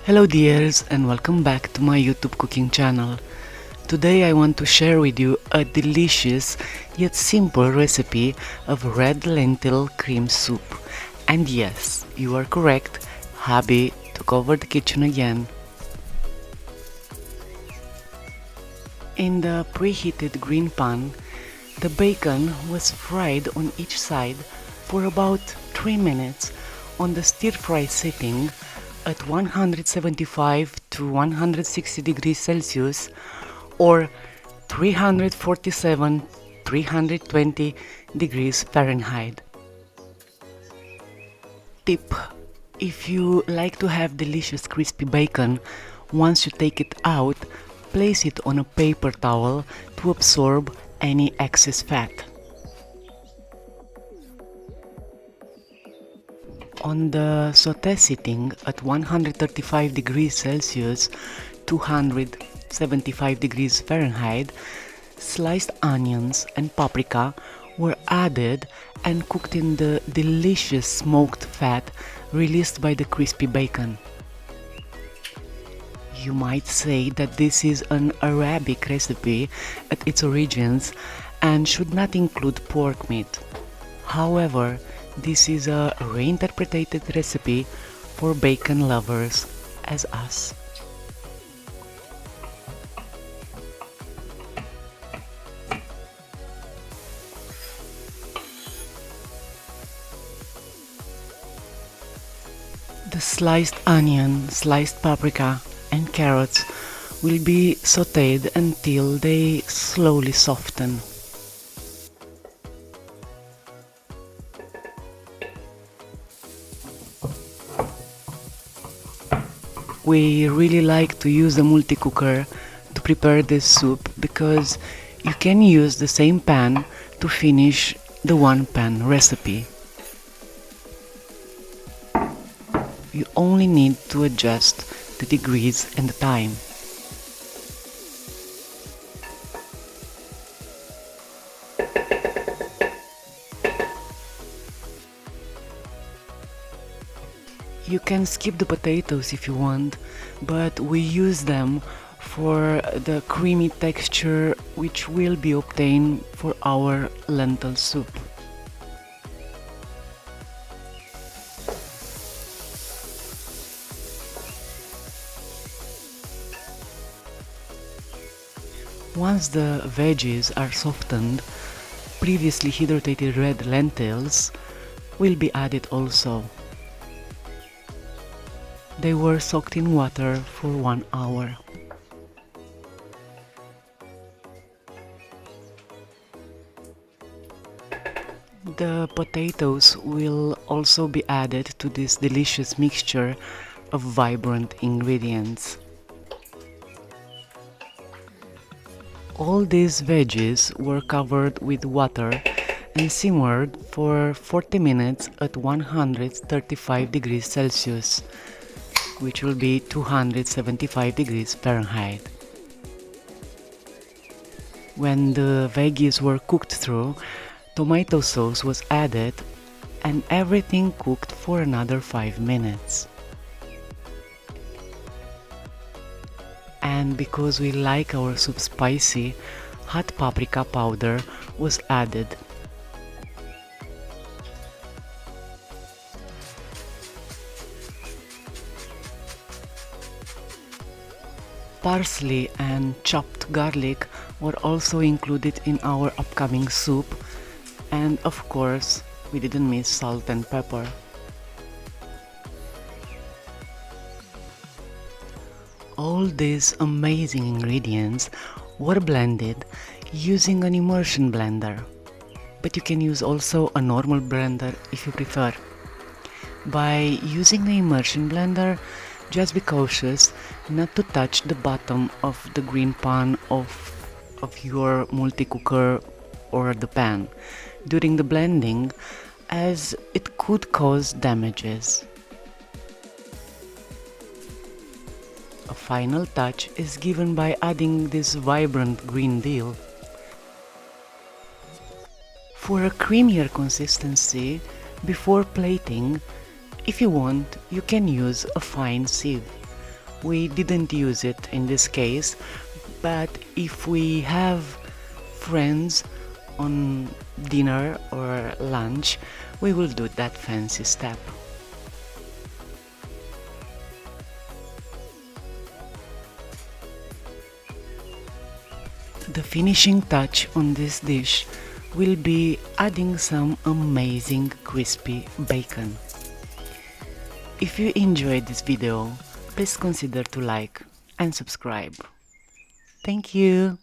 Hello dears and welcome back to my YouTube cooking channel. Today I want to share with you a delicious yet simple recipe of red lentil cream soup. And yes, you are correct, hubby took over the kitchen again. In the preheated green pan, the bacon was fried on each side for about 3 minutes on the stir-fry setting at 175 to 160 degrees Celsius or 347-320 degrees Fahrenheit. Tip: if you like to have delicious crispy bacon, once you take it out, place it on a paper towel to absorb any excess fat. On the sauté setting at 135 degrees Celsius, 275 degrees Fahrenheit, sliced onions and paprika were added and cooked in the delicious smoked fat released by the crispy bacon. You might say that this is an Arabic recipe at its origins and should not include pork meat. However, this is a reinterpreted recipe for bacon lovers as us. The sliced onion, sliced paprika and carrots will be sautéed until they slowly soften. We really like to use a multi-cooker to prepare this soup because you can use the same pan to finish the one-pan recipe. You only need to adjust the degrees and the time. You can skip the potatoes if you want, but we use them for the creamy texture which will be obtained for our lentil soup. Once the veggies are softened, previously hydrated red lentils will be added also. They were soaked in water for 1 hour. The potatoes will also be added to this delicious mixture of vibrant ingredients. All these veggies were covered with water and simmered for 40 minutes at 135 degrees Celsius, which will be 275 degrees Fahrenheit. When the veggies were cooked through, tomato sauce was added and everything cooked for another 5 minutes. And because we like our soup spicy, hot paprika powder was added. Parsley and chopped garlic were also included in our upcoming soup, and of course, we didn't miss salt and pepper. All these amazing ingredients were blended using an immersion blender, but you can use also a normal blender if you prefer. By using the immersion blender, just be cautious not to touch the bottom of the green pan of your multi-cooker or the pan during the blending, as it could cause damages. A final touch is given by adding this vibrant green dill. For a creamier consistency, before plating, if you want, you can use a fine sieve. We didn't use it in this case, but if we have friends on dinner or lunch, we will do that fancy step. The finishing touch on this dish will be adding some amazing crispy bacon. If you enjoyed this video, please consider to like and subscribe. Thank you!